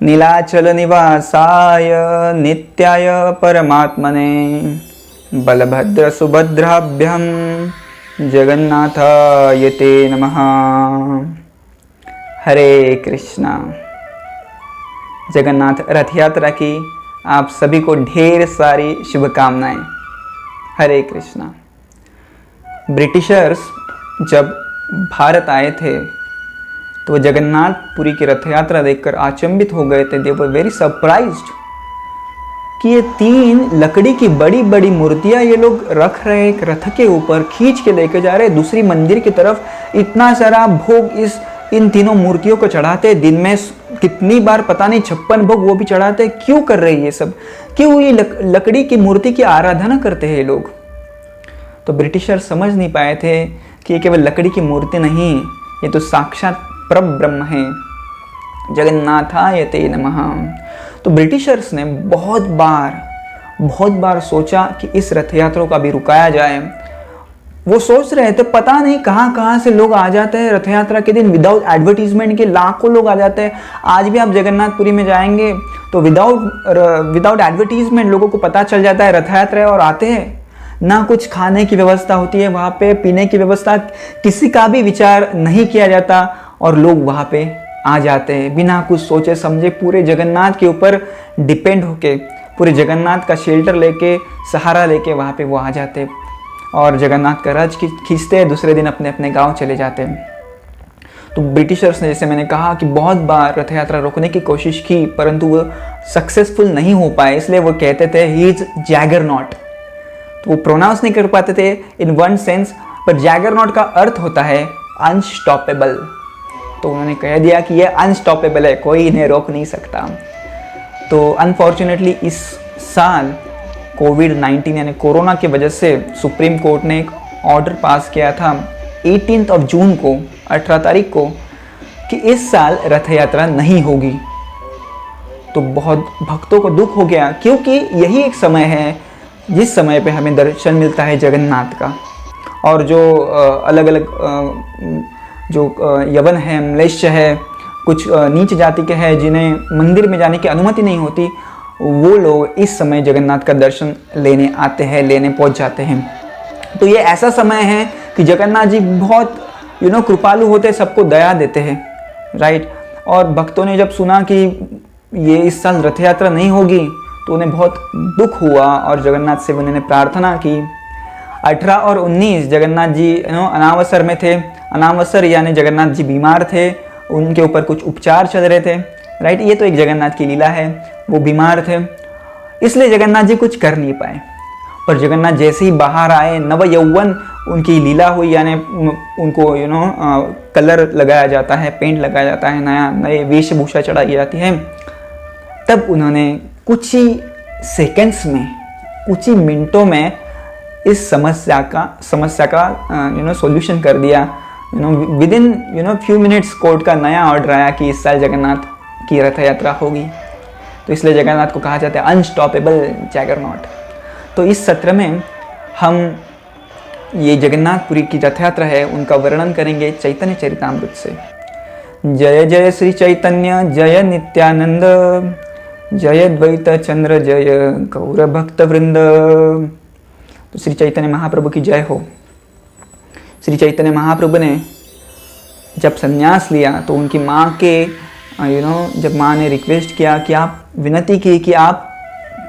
नीलाचल निवासाय नित्याय परमात्मने बलभद्र सुभद्राभ्याम जगन्नाथाय ते नमः। हरे कृष्णा। जगन्नाथ रथ यात्रा की आप सभी को ढेर सारी शुभकामनाएं। हरे कृष्णा। ब्रिटिशर्स जब भारत आए थे तो जगन्नाथपुरी की रथ यात्रा देखकर अचंभित हो गए थे। दे वर वेरी सरप्राइज्ड कि ये 3 लकड़ी की बड़ी बड़ी मूर्तियां ये लोग रख रहे, एक रथ के ऊपर खींच के लेके जा रहे दूसरी मंदिर की तरफ। इतना सारा भोग इन तीनों मूर्तियों को चढ़ाते, दिन में कितनी बार पता नहीं 56 भोग वो भी चढ़ाते। क्यों कर रहे ये सब? क्यों ये लकड़ी की मूर्ति की आराधना करते हैं ये लोग? तो ब्रिटिशर समझ नहीं पाए थे कि ये केवल लकड़ी की मूर्ति नहीं, ये तो साक्षात परब्रह्म है। जगन्नाथाय ते नमः। तो ब्रिटिशर्स ने बहुत बार सोचा कि इस रथ यात्रा को अभी रुकाया जाए। वो सोच रहे थे, पता नहीं कहाँ से लोग आ जाते हैं रथ यात्रा के दिन। विदाउट एडवर्टीजमेंट के लाखों लोग आ जाते हैं। आज भी आप जगन्नाथपुरी में जाएंगे तो विदाउट एडवर्टीजमेंट लोगों को पता चल जाता है रथ यात्रा है और आते हैं। ना कुछ खाने की व्यवस्था होती है वहाँ पे, पीने की व्यवस्था किसी का भी विचार नहीं किया जाता और लोग वहाँ पे आ जाते हैं बिना कुछ सोचे समझे, पूरे जगन्नाथ के ऊपर डिपेंड होके, पूरे जगन्नाथ का शेल्टर लेके, सहारा लेके वहाँ पे वो आ जाते और जगन्नाथ का रथ खींचते हैं। दूसरे दिन अपने अपने गांव चले जाते हैं। तो ब्रिटिशर्स ने, जैसे मैंने कहा, कि बहुत बार रथ यात्रा रोकने की कोशिश की परंतु वो सक्सेसफुल नहीं हो पाए। इसलिए वो कहते थे ही इज जैगरनॉट। तो वो प्रोनाउंस नहीं कर पाते थे इन वन सेंस, पर जैगरनॉट का अर्थ होता है अनस्टॉपेबल। तो उन्होंने कह दिया कि ये अनस्टॉपेबल है, कोई इन्हें रोक नहीं सकता। तो अनफॉर्चुनेटली इस साल कोविड-19 यानी कोरोना की वजह से सुप्रीम कोर्ट ने एक ऑर्डर पास किया था 18 जून को, 18 तारीख को, कि इस साल रथ यात्रा नहीं होगी। तो बहुत भक्तों को दुख हो गया, क्योंकि यही एक समय है जिस समय पे हमें दर्शन मिलता है जगन्नाथ का। और जो अलग अलग जो यवन है, म्लेच्छ है, कुछ नीच जाति के हैं जिन्हें मंदिर में जाने की अनुमति नहीं होती, वो लोग इस समय जगन्नाथ का दर्शन लेने आते हैं, लेने पहुंच जाते हैं। तो ये ऐसा समय है कि जगन्नाथ जी बहुत कृपालु होते हैं, सबको दया देते हैं, राइट। और भक्तों ने जब सुना कि ये इस साल रथ यात्रा नहीं होगी तो उन्हें बहुत दुख हुआ और जगन्नाथ से उन्होंने प्रार्थना की। 18 और 19 जगन्नाथ जी अनावसर में थे। अनावसर यानी जगन्नाथ जी बीमार थे, उनके ऊपर कुछ उपचार चल रहे थे, राइट। ये तो एक जगन्नाथ की लीला है, वो बीमार थे इसलिए जगन्नाथ जी कुछ कर नहीं पाए। पर जगन्नाथ जैसे ही बाहर आए, नव यौवन उनकी लीला हुई, यानी उनको कलर लगाया जाता है, पेंट लगाया जाता है, नए वेशभूषा चढ़ाई जाती है। तब उन्होंने कुछ ही सेकेंड्स में, कुछ ही मिनटों में इस समस्या का सॉल्यूशन कर दिया। With in few minutes court का नया ऑर्डर आया कि इस साल जगन्नाथ की रथ यात्रा होगी। तो इसलिए जगन्नाथ को कहा जाता है अनस्टॉपेबल जैगरनॉट। तो इस सत्र में हम ये जगन्नाथपुरी की रथ यात्रा है उनका वर्णन करेंगे चैतन्य चरितामृत से। जय जय श्री चैतन्य जय नित्यानंद, जय द्वैत चंद्र जय गौर भक्त वृंद। तो श्री चैतन्य महाप्रभु की जय हो। श्री चैतन्य महाप्रभु ने जब संन्यास लिया तो उनकी माँ के जब माँ ने रिक्वेस्ट किया कि आप, विनती की कि आप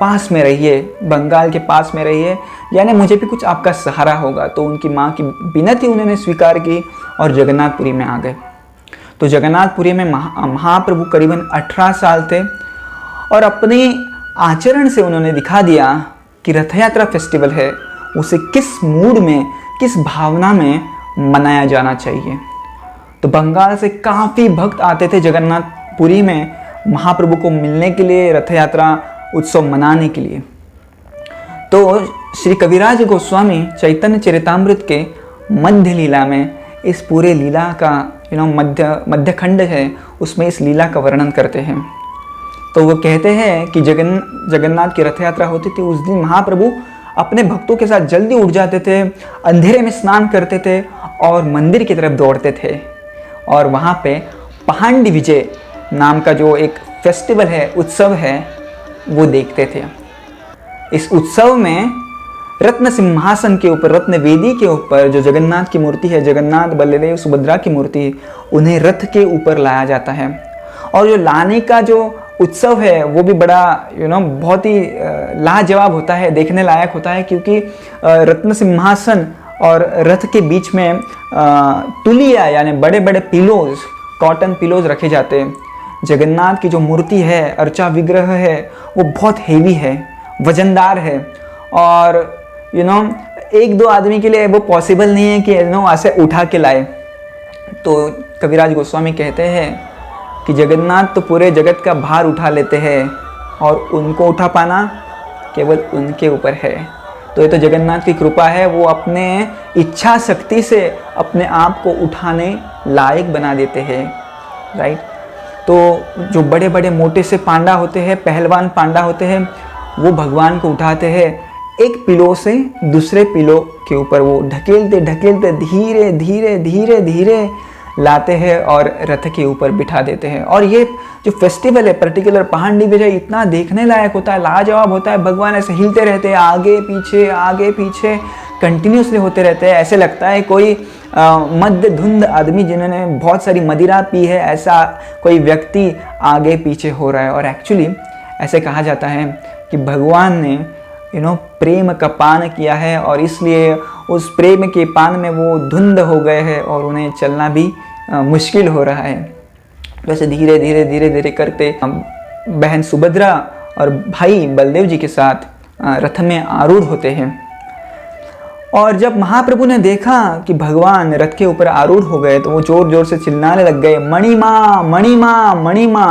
पास में रहिए, बंगाल के पास में रहिए, यानी मुझे भी कुछ आपका सहारा होगा, तो उनकी माँ की विनती उन्होंने स्वीकार की और जगन्नाथपुरी में आ गए। तो जगन्नाथपुरी में महाप्रभु करीबन 18 साल थे और अपने आचरण से उन्होंने दिखा दिया कि रथ यात्रा फेस्टिवल है उसे किस मूड में, किस भावना में मनाया जाना चाहिए। तो बंगाल से काफ़ी भक्त आते थे जगन्नाथपुरी में महाप्रभु को मिलने के लिए, रथ यात्रा उत्सव मनाने के लिए। तो श्री कविराज गोस्वामी चैतन्य चरितामृत के मध्य लीला में इस पूरे लीला का मध्य खंड है, उसमें इस लीला का वर्णन करते हैं। तो वो कहते हैं कि जगन्नाथ की रथ यात्रा होती थी, उस दिन महाप्रभु अपने भक्तों के साथ जल्दी उठ जाते थे, अंधेरे में स्नान करते थे और मंदिर की तरफ दौड़ते थे। और वहाँ पे पहांडी विजय नाम का जो एक फेस्टिवल है, उत्सव है, वो देखते थे। इस उत्सव में रत्न सिंहासन के ऊपर, रत्न वेदी के ऊपर जो जगन्नाथ की मूर्ति है, जगन्नाथ बलदेव सुभद्रा की मूर्ति, उन्हें रथ के ऊपर लाया जाता है। और जो लाने का जो उत्सव है वो भी बड़ा बहुत ही लाजवाब होता है, देखने लायक होता है, क्योंकि रत्न सिंहासन और रथ के बीच में तुलिया यानी बड़े बड़े पिलोज, कॉटन पिलोज रखे जाते हैं। जगन्नाथ की जो मूर्ति है, अर्चा विग्रह है, वो बहुत हेवी है, वजनदार है, और एक दो आदमी के लिए वो पॉसिबल नहीं है कि ऐसे उठा के लाए। तो कविराज गोस्वामी कहते हैं कि जगन्नाथ तो पूरे जगत का भार उठा लेते हैं और उनको उठा पाना केवल उनके ऊपर है। तो ये तो जगन्नाथ की कृपा है, वो अपने इच्छा शक्ति से अपने आप को उठाने लायक बना देते हैं, राइट। तो जो बड़े बड़े मोटे से पांडा होते हैं, पहलवान पांडा होते हैं, वो भगवान को उठाते हैं, एक पिलो से दूसरे पिलो के ऊपर वो ढकेलते ढकेलते धीरे धीरे धीरे धीरे लाते हैं और रथ के ऊपर बिठा देते हैं। और ये जो फेस्टिवल है पर्टिकुलर पहाड़ी विजय इतना देखने लायक होता है, लाजवाब होता है। भगवान ऐसे हिलते रहते हैं, आगे पीछे कंटिन्यूसली होते रहते हैं। ऐसे लगता है कोई मध्य धुंध आदमी जिन्होंने बहुत सारी मदिरा पी है, ऐसा कोई व्यक्ति आगे पीछे हो रहा है। और एक्चुअली ऐसे कहा जाता है कि भगवान ने प्रेम का पान किया है और इसलिए उस प्रेम के पान में वो धुंध हो गए हैं और उन्हें चलना भी मुश्किल हो रहा है। वैसे धीरे धीरे करते बहन सुभद्रा और भाई बलदेव जी के साथ रथ में आरूढ़ होते हैं। और जब महाप्रभु ने देखा कि भगवान रथ के ऊपर आरूढ़ हो गए तो वो जोर जोर से चिल्लाने लग गए, मणिमा मणिमा मणिमा।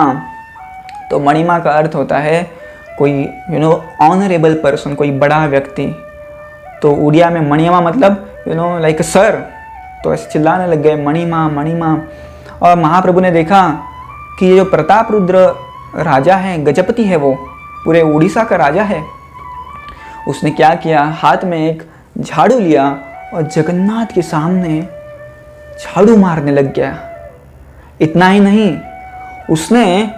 तो मणिमा का अर्थ होता है कोई ऑनरेबल पर्सन, कोई बड़ा व्यक्ति। तो उड़िया में मणिमा मतलब लाइक सर। तो ऐसे चिल्लाने लग गए, मणिमा मणिमा। और महाप्रभु ने देखा कि ये जो प्रताप रुद्र राजा है, गजपति है, वो पूरे उड़ीसा का राजा है। उसने क्या किया, हाथ में एक झाड़ू लिया और जगन्नाथ के सामने झाड़ू मारने लग गया। इतना ही नहीं, उसने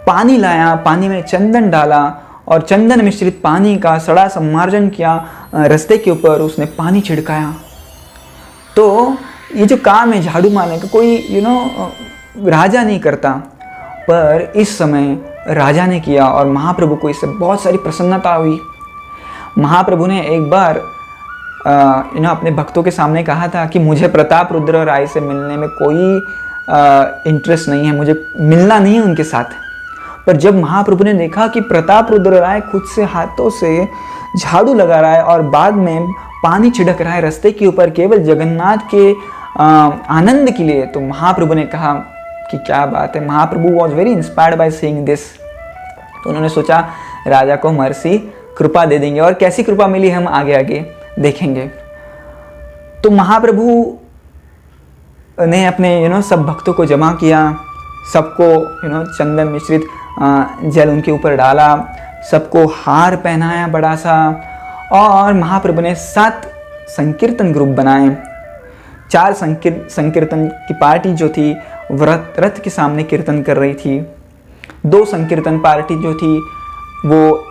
पानी लाया, पानी में चंदन डाला और चंदन मिश्रित पानी का सड़ा सम्मार्जन किया, रास्ते के ऊपर उसने पानी छिड़काया। तो ये जो काम है झाड़ू मारने का, कोई राजा नहीं करता, पर इस समय राजा ने किया और महाप्रभु को इससे बहुत सारी प्रसन्नता हुई। महाप्रभु ने एक बार अपने भक्तों के सामने कहा था कि मुझे प्रताप रुद्र राय से मिलने में कोई इंटरेस्ट नहीं है, मुझे मिलना नहीं है उनके साथ। पर जब महाप्रभु ने देखा कि प्रताप रुद्र राय खुद से हाथों से झाड़ू लगा रहा है और बाद में पानी छिड़क रहा है रास्ते के ऊपर केवल जगन्नाथ के आनंद के लिए, तो महाप्रभु ने कहा कि क्या बात है। Mahaprabhu was very inspired by seeing this. तो उन्होंने सोचा राजा को मर्सी कृपा दे देंगे, और कैसी कृपा मिली हम आगे आगे देखेंगे। तो महाप्रभु ने अपने सब भक्तों को जमा किया, सबको चंदन मिश्रित जल उनके ऊपर डाला, सबको हार पहनाया बड़ा सा, और महाप्रभु ने 7 संकीर्तन ग्रुप बनाए। 4 संकीर्तन की पार्टी जो थी रथ के सामने कीर्तन कर रही थी, 2 संकीर्तन पार्टी जो थी वो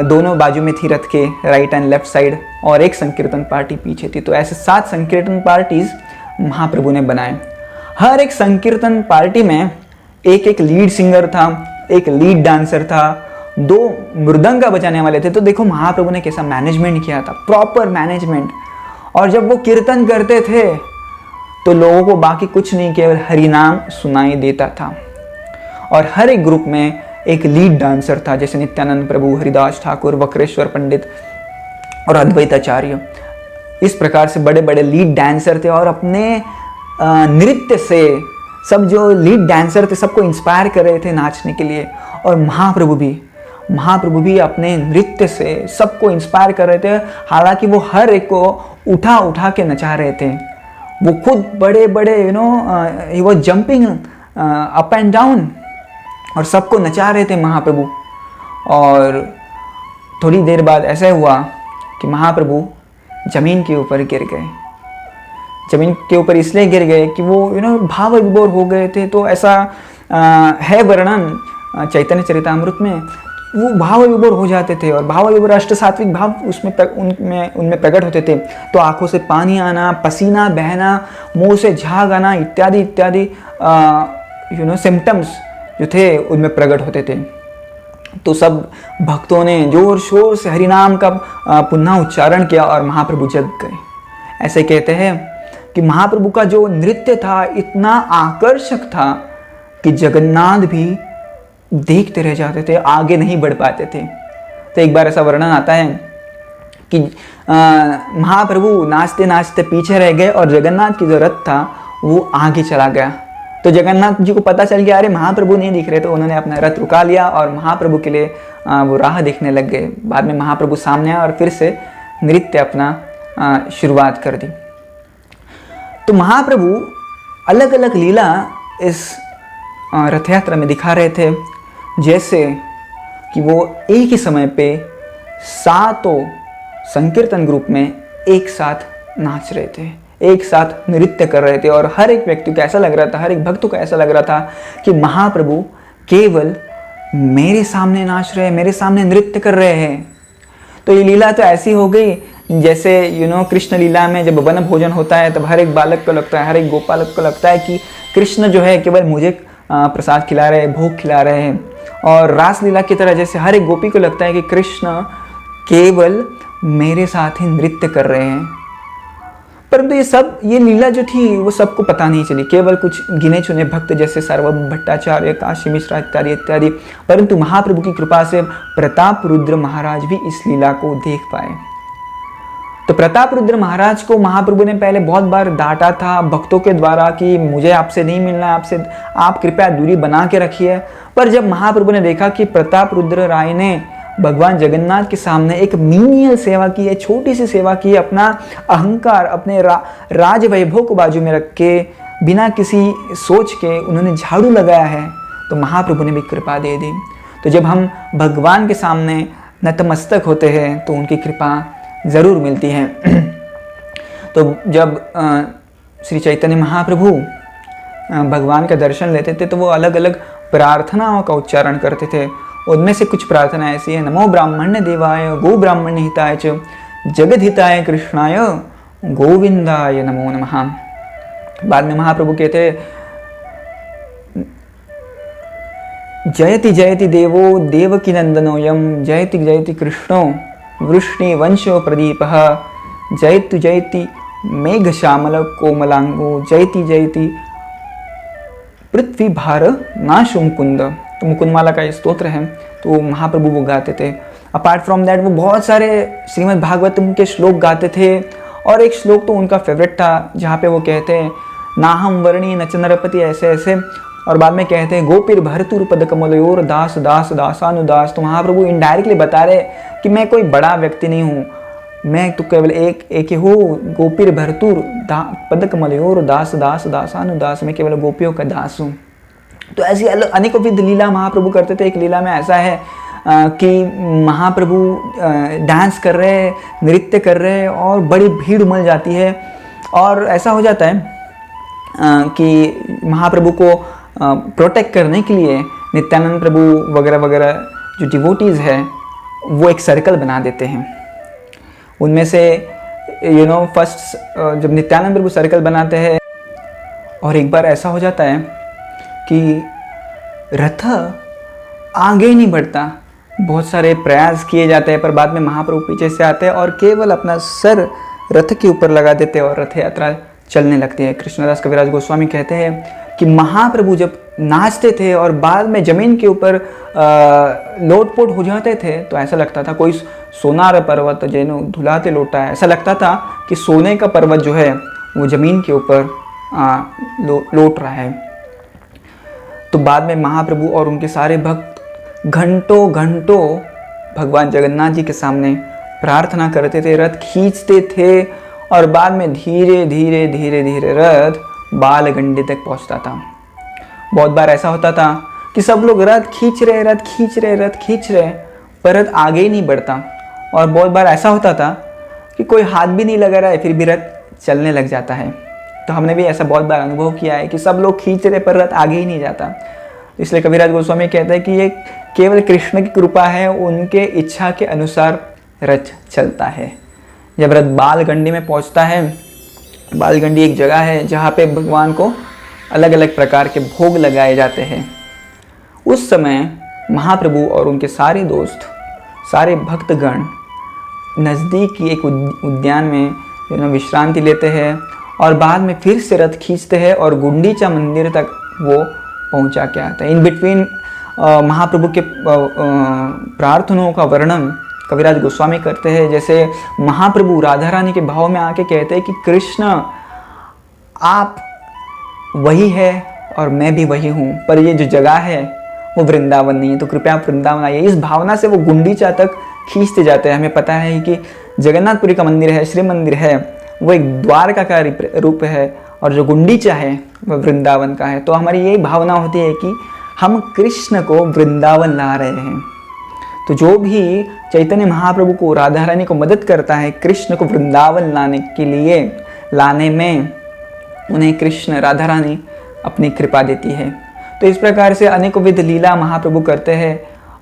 दोनों बाजू में थी रथ के, राइट एंड लेफ्ट साइड, और 1 संकीर्तन पार्टी पीछे थी। तो ऐसे 7 संकीर्तन पार्टीज महाप्रभु ने बनाए। हर एक संकीर्तन पार्टी में एक लीड सिंगर था, एक लीड डांसर था, 2 मृदंगा बजाने वाले थे। तो देखो महाप्रभु ने कैसा मैनेजमेंट किया था, प्रॉपर मैनेजमेंट। और जब वो कीर्तन करते थे तो लोगों को बाकी कुछ नहीं, केवल हरि नाम सुनाई देता था। और हर एक ग्रुप में एक लीड डांसर था, जैसे नित्यानंद प्रभु, हरिदास ठाकुर, वक्रेश्वर पंडित और अद्वैताचार्य। इस प्रकार से बड़े बड़े लीड डांसर थे और अपने नृत्य से सब जो लीड डांसर थे सबको इंस्पायर कर रहे थे नाचने के लिए। और महाप्रभु भी अपने नृत्य से सबको इंस्पायर कर रहे थे। हालांकि वो हर एक को उठा उठा के नचा रहे थे। वो खुद बड़े बड़े he was jumping up and down और सबको नचा रहे थे महाप्रभु। और थोड़ी देर बाद ऐसा हुआ कि महाप्रभु जमीन के ऊपर गिर गए। जमीन के ऊपर इसलिए गिर गए कि वो भाव विभोर हो गए थे। तो ऐसा है वर्णन चैतन्य चरितामृत में, वो भाव विभोर हो जाते थे और भाव विभोर अष्ट सात्विक भाव उनमें प्रकट होते थे। तो आंखों से पानी आना, पसीना बहना, मुंह से झाग आना इत्यादि इत्यादि सिम्टम्स जो थे उनमें प्रकट होते थे। तो सब भक्तों ने जोर शोर से हरिनाम का पुनः उच्चारण किया और महाप्रभु जग गए। ऐसे कहते हैं कि महाप्रभु का जो नृत्य था इतना आकर्षक था कि जगन्नाथ भी देखते रह जाते थे, आगे नहीं बढ़ पाते थे। तो एक बार ऐसा वर्णन आता है कि महाप्रभु नाचते नाचते पीछे रह गए और जगन्नाथ की जो रथ था वो आगे चला गया। तो जगन्नाथ जी को पता चल गया अरे महाप्रभु नहीं दिख रहे, तो उन्होंने अपना रथ रुका लिया और महाप्रभु के लिए वो राह देखने लग गए। बाद में महाप्रभु सामने आए और फिर से नृत्य अपना शुरुआत कर दी। तो महाप्रभु अलग अलग लीला इस रथ यात्रा में दिखा रहे थे, जैसे कि वो एक ही समय पे सातों संकीर्तन ग्रुप में एक साथ नाच रहे थे, एक साथ नृत्य कर रहे थे और हर एक व्यक्ति को ऐसा लग रहा था, हर एक भक्त को ऐसा लग रहा था कि महाप्रभु केवल मेरे सामने नाच रहे हैं, मेरे सामने नृत्य कर रहे हैं। तो ये लीला तो ऐसी हो गई जैसे कृष्ण लीला में जब वन भोजन होता है तब हर एक बालक को लगता है, हर एक गोपालक को लगता है कि कृष्ण जो है केवल मुझे प्रसाद खिला रहे हैं, भोग खिला रहे हैं। और रासलीला की तरह जैसे हर एक गोपी को लगता है कि कृष्ण केवल मेरे साथ ही नृत्य कर रहे हैं। परंतु ये लीला जो थी वो सबको पता नहीं चली, केवल कुछ गिने चुने भक्त जैसे सार्वभौम भट्टाचार्य, काशी मिश्रा इत्यादि इत्यादि। परंतु महाप्रभु की कृपा से प्रताप रुद्र महाराज भी इस लीला को देख पाए। तो प्रताप रुद्र महाराज को महाप्रभु ने पहले बहुत बार डांटा था भक्तों के द्वारा कि मुझे आपसे नहीं मिलना, आपसे आप कृपया दूरी बना के रखिए। पर जब महाप्रभु ने देखा कि प्रताप रुद्र राय ने भगवान जगन्नाथ के सामने एक मीनियल सेवा की है, छोटी सी सेवा की है, अपना अहंकार, अपने राज वैभव को बाजू में रख के बिना किसी सोच के उन्होंने झाड़ू लगाया है, तो महाप्रभु ने भी कृपा दे दी। तो जब हम भगवान के सामने नतमस्तक होते हैं तो उनकी कृपा ज़रूर मिलती है। तो जब श्री चैतन्य महाप्रभु भगवान का दर्शन लेते थे तो वो अलग अलग प्रार्थनाओं का उच्चारण करते थे। उनमें से कुछ प्रार्थना ऐसी है, नमो ब्राह्मण्य देवाय गो ब्राह्मण्य हिताय च जगद हिताय कृष्णाय गोविंदाय नमो नमः। बाद में महाप्रभु कहते जयति जयति देवो देवकी नंदनोयम जयति जयति कृष्णो वृष्णि वंशो प्रदीपः जयतु जयति मेघ श्यामल कोमलांगो जयति जयति पृथ्वी भार नाश मुकुंद। तो मुकुंदमाला का ये स्तोत्र है, तो महाप्रभु वो गाते थे। अपार्ट फ्रॉम दैट वो बहुत सारे श्रीमद् भागवतम के श्लोक गाते थे और एक श्लोक तो उनका फेवरेट था जहाँ पे वो कहते हैं नाहम वर्णी नच नरपति ऐसे ऐसे, और बाद में कहते हैं गोपीर भरतुर पद कमलयोर दास दास दासानुदास। तो महाप्रभु इनडायरेक्टली बता रहे कि मैं कोई बड़ा व्यक्ति नहीं हूँ, मैं तो केवल एक ही हूँ, गोपीर भरतुर पद कमलयोर दास दास दासानुदास, मैं केवल गोपियों का दास हूँ। तो ऐसी अनेकों विध लीला महाप्रभु करते थे। एक लीला में ऐसा है कि महाप्रभु डांस कर रहे हैं, नृत्य कर रहे हैं और बड़ी भीड़ उमड़ जाती है और ऐसा हो जाता है कि महाप्रभु को प्रोटेक्ट करने के लिए नित्यानंद प्रभु वगैरह वगैरह जो डिवोटीज़ है वो एक सर्कल बना देते हैं। उनमें से फर्स्ट जब नित्यानंद प्रभु सर्कल बनाते हैं और एक बार ऐसा हो जाता है कि रथ आगे नहीं बढ़ता, बहुत सारे प्रयास किए जाते हैं पर बाद में महाप्रभु पीछे से आते हैं और केवल अपना सर रथ के ऊपर लगा देते हैं और रथ यात्रा चलने लगती है। कृष्णदास कविराज गोस्वामी कहते हैं कि महाप्रभु जब नाचते थे और बाद में जमीन के ऊपर लोटपोट हो जाते थे तो ऐसा लगता था कोई सोनार पर्वत जैनो धुलाते लोटा है, ऐसा लगता था कि सोने का पर्वत जो है वो जमीन के ऊपर लौट रहा है। तो बाद में महाप्रभु और उनके सारे भक्त घंटों घंटों भगवान जगन्नाथ जी के सामने प्रार्थना करते थे, रथ खींचते थे और बाद में धीरे धीरे धीरे धीरे रथ बालगंडे तक पहुंचता था। बहुत बार ऐसा होता था कि सब लोग रथ खींच रहे पर रथ आगे ही नहीं बढ़ता, और बहुत बार ऐसा होता था कि कोई हाथ भी नहीं लगा रहा है फिर भी रथ चलने लग जाता है। तो हमने भी ऐसा बहुत बार अनुभव किया है कि सब लोग खींच रहे पर रथ आगे ही नहीं जाता। तो इसलिए कविराज गोस्वामी कहते हैं कि ये केवल कृष्ण की कृपा है, उनके इच्छा के अनुसार रथ चलता है। जब रथ बालगंडी में पहुंचता है, बालगंडी एक जगह है जहाँ पे भगवान को अलग अलग प्रकार के भोग लगाए जाते हैं। उस समय महाप्रभु और उनके सारे दोस्त, सारे भक्तगण नज़दीक की एक उद्यान में विश्रांति लेते हैं और बाद में फिर से रथ खींचते हैं और गुंडीचा मंदिर तक वो पहुंचा के आते हैं। इन बिटवीन महाप्रभु के प्रार्थनाओं का वर्णन कविराज गोस्वामी करते हैं। जैसे महाप्रभु राधा रानी के भाव में आके कहते हैं कि कृष्ण आप वही है और मैं भी वही हूँ, पर ये जो जगह है वो वृंदावन नहीं है, तो कृपया आप वृंदावन आइए। इस भावना से वो गुंडीचा तक खींचते जाते हैं। हमें पता है कि जगन्नाथपुरी का मंदिर है, श्री मंदिर है, वो एक द्वारका का रूप है और जो गुंडीचा है वह वृंदावन का है। तो हमारी यही भावना होती है कि हम कृष्ण को वृंदावन ला रहे हैं। तो जो भी चैतन्य महाप्रभु को, राधा रानी को मदद करता है कृष्ण को वृंदावन लाने में, उन्हें कृष्ण राधा रानी अपनी कृपा देती है। तो इस प्रकार से अनेकों विध लीला महाप्रभु करते हैं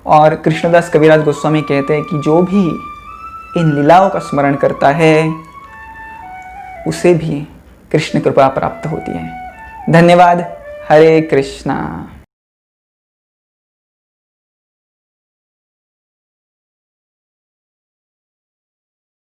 और कृष्णदास कविराज गोस्वामी कहते हैं कि जो भी इन लीलाओं का स्मरण करता है उसे भी कृष्ण कृपा प्राप्त होती है। धन्यवाद। हरे कृष्णा।